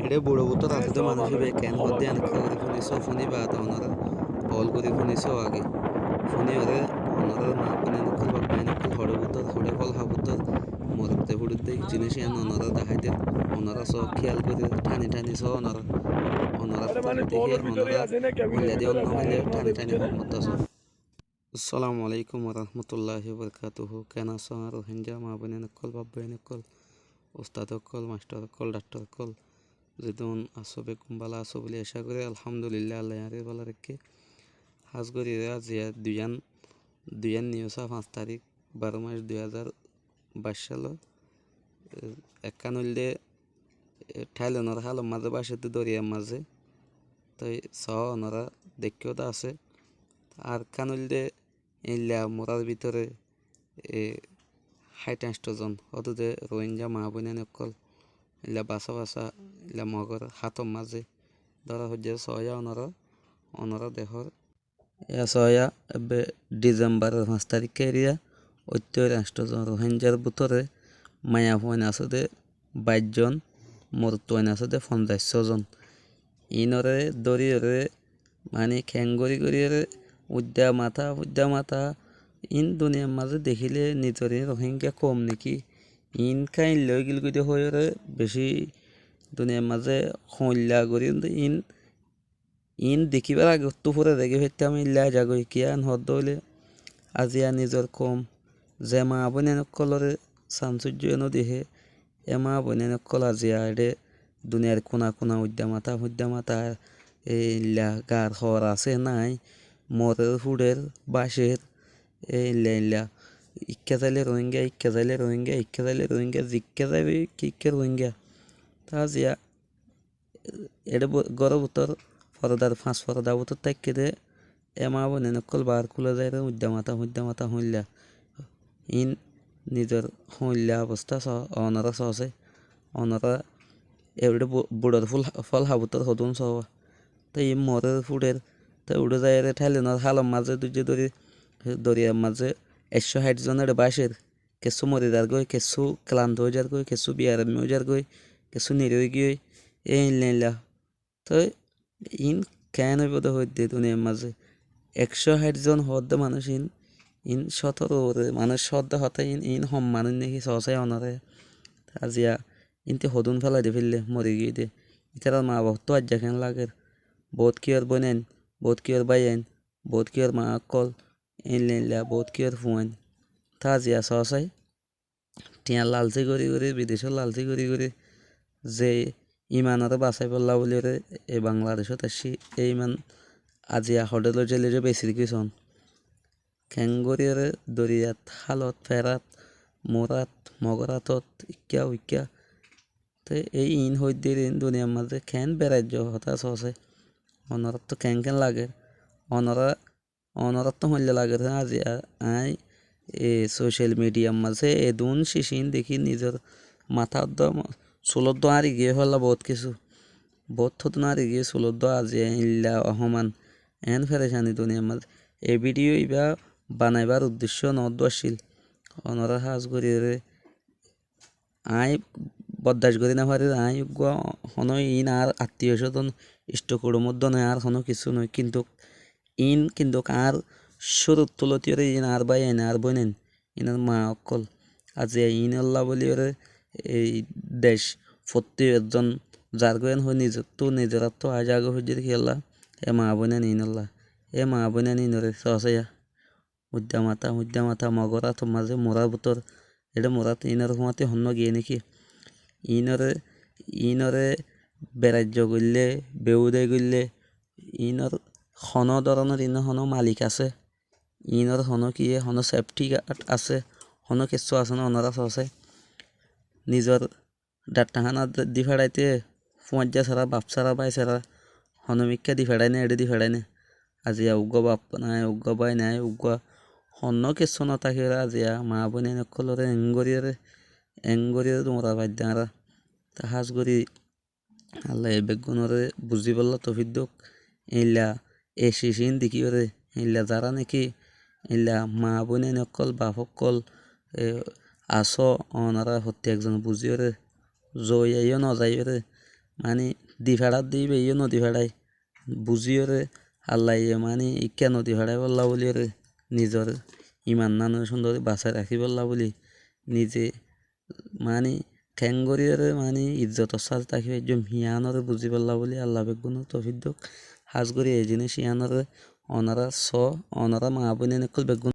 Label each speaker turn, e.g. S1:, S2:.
S1: এডে বুড়ো বুতো রাতে মানুষ ক্যান হদ্দে আনকা করে ফুনিছো ফুনি বাতা ওনারা অল করে ফুনিছো আগে ফুনি ওরে ওনারা মা বনে নকল বাবাই নকল হড়ে বুতর হড়ে ফল হাবুতর মরতে হুড়তে জিনিস এন ওনারা দেখাইতে ওনারা সব খেয়াল করে টানি টানি সহ ওনারা ওনারা দেখে ওনারা হইলে দিয়ে অন্য হইলে টানি টানি মতো আসসালামু আলাইকুম রহমতুল্লাহি বরকাতুহু কেন আছো আর রোহিঙ্গা মা বনে নকল বাবাই নকল ওস্তাদ অকল মাস্টার অকল ডাক্তার অকল যেদিন আসবে কুম্বালা আসো বলে আশা করি আলহামদুলিল্লাহ আল্লাহ আরে বলা রেখে হাজ করি জিয়া দুইয়ান নিউসা 5 তারিখ 12 মাস 2022 সাল একান হইলে ঠাইলনের হালের মাঝে বাসে দরিয়ার মাঝে তাই সহ ওনারা দেখেও তো আছে আর কান হইলে ইল্লা মোরার ভিতরে 68 জন অতদে রোহিঙ্গা মা বোনের অকল ইলা বাসা বাসা ইলা মগর হাতর মাঝে ধরা হচ্ছে সয়া অনরা দেহর সয়া এবে ডিসেম্বরের 5 তারিখে এরিয়া 68 জন রোহিঙ্গার ভিতরে মায়া ফোন আছে দে 22 জন মরতোয়ান আছে দে 50 জন ইনরে দরিয়রে মানে খেঙ্গরি করিয়রে উদ্যা মাথা ইন দুনিয়ার মাঝে দেখিলে নিজরে রোহিঙ্গা কম নাকি ইন খাই লই গিল গিয়ে হয়ে বেশি দুনিয়ার মাঝে হল্লা করি ইন ইন দেখিবার আগে দুপুরে দেখে ফেরতে আমি ইল্লা যাগই কিয়ান হদ হইলে আজিয়া নিজর কম যে মা বনে নকলরে সানসূর্য এনো দেহে এ মা বনে নকল আজিয়া এডে দুনিয়ার কোনা কোনা উদ্যা মাথা ইল্লা গার হর আছে নাই মরের ফুডের বাঁশের ইল্লা ইক্কা যাইলে রোহিঙ্গা জিক্কা যাইবে কিক্কে রোহিঙ্গা তা আজিয়া এডে গড় বুতর ফরদার 5 ফরদা বুতর তাইকে দে এমা বনে নকল বার খুলে যায় উদ্যা মাথা হইলা ইন নিজের হইলা অবস্থা অনারা সহসে অনারা এবারে বুড়োর ফল হাবুতর হদুন সহ তাই মরের ফুডের তাই উড়ে যায় ঠাইলে না হালাম মাঝে দুজে দরিয়ার মাঝে 160 জনের বাসের কেসু মরিদার গই কেসু ক্লান্ত হয়ে যার গই কেসু বিয়ার হয়ে যার গই কেসু নিরই গিয়ে এই ইনলা তো ইন কেন হইব হইতে দুনিয়ার মাঝে 160 জন হদ্দে মানুষ ইন 17 মানুষ সদ্দা হতে ইন হম মানুষ নাকি সহসাই অনারে আজিয়া ইনতে হদুন ফেলাই দে ফেললে মরে গিয়ে দে ইতার মা বহুত তো আজ্জা কেন লাগে বহুত কিয়র বনেন বহুত কিয়র বাইয়েন বহুত কিয়র মা কল ইনলা বহুত কিয়র ফুয়েন তা আজিয়া সহসাই টিয়া লালচি করি বিদেশত লালচি করি যে ইমানরে বাঁচাই পেলা বলি এই বাংলাদেশত আসি এই ইমান আজিয়া হোটেলৰ জেলেৰে বেছি কিছুন খেংগৰিয়ৰে দৰিয়াত খালত ফেৰাত মৰাত মগৰাতত ইক্কা তে এই ইন হইতে ইন দুনিয়ার মাঝে খেন বেড়াইজ হতাশ আছে অনরত তো কেন লাগে অনরত তো হইলে লাগে আজিয়া আই সোশ্যাল মিডিয়ার মাঝে এদুন শিশিন দেখি নিজের মাথার চুলত আরি গিয়ে হল্লা বহুত থতন আরি গিয়ে চুলত আজিয়া ইল্লা অহমান এন ফেরেশানি দুনিয়ার মাঝে এই ভিডিও ইবা বানাইবার উদ্দেশ্য নদ আসিল অনরা সাজ করি আই বদাস করি না পারি আই হন ইন আর আত্মীয় স্বজন ইষ্টকুড়োর মধ্যে নয় আর হন কিছু নয় কিন্তু আর সরুর তুলতীয় ইন আর বাই এনে আর বইনেন ইনার মা অকল আজ ইন আল্লাহ বলি ওরে এই দেশ প্রত্যেকজন যার গেন হয় নিজের তো আজ আগে হয়ে যদি খেলা এ মা বইনেন ইন আল্লাহ এ মা বইনেন ইনরে সহসাইয়া উদ্যা মাথা মগরা তো মাঝে মোরা বুতর এটা মোরাত ইনার সময়তে হন্য গিয়ে নাকি ইনরে বেড়াজ্য করলে বেউদে করলে ইনর হন ধরনের হন মালিক আছে ইনর হন কি হন সেফটি গার্ড আছে হন কিছু আছে না ওনারা আছে নিজের ডাক্তারখানা দি ফেড়াইতে ফুঁজা ছাড়া বাপ ছাড়া বাই ছাড়া হনমিকা দি ফেড়াই না এডে দি ফেড়াই না আজিয়া উগ্র বাপ নাই উগ্র বাই নাই উগ্র হন্য কিছু নথাকে আজিয়া মা বোনে নকলরে এঙ্গরিয়ে তোমরা বাদ্যারা তাহাজ করি আল্লাহ এ বেগুনরে বুঝি পারল তফিদ্দক ইল্লা এ শিশিন দেখি ওরে ইল্লা যারা নাকি ইল্লা মা বোনে নকল বাপ অকল আস অনারা হত্যা একজন বুঝি ওরে জয়াইও নজাই ওরে মানে দি ফেড়াত দিবে ইয়ে নদী ফেড়াই বুঝিও রে আল্লাহ মানে ইকা নদী ফেড়াই বললা বলি রে নিজর ইমান নানো সুন্দর বাঁচাই রাখি বললা বলি নিজে মানে ঠেঙ্গরিয়রে মানে ইজ্জতর সাজ তাকে একজন হিয়ানরে বুঝি পারলা বলি আল্লাহ বেগুন তফিক হাজ করি এই জিনিস হিয়ানরে অনারা অনারা মা বোন বেগুন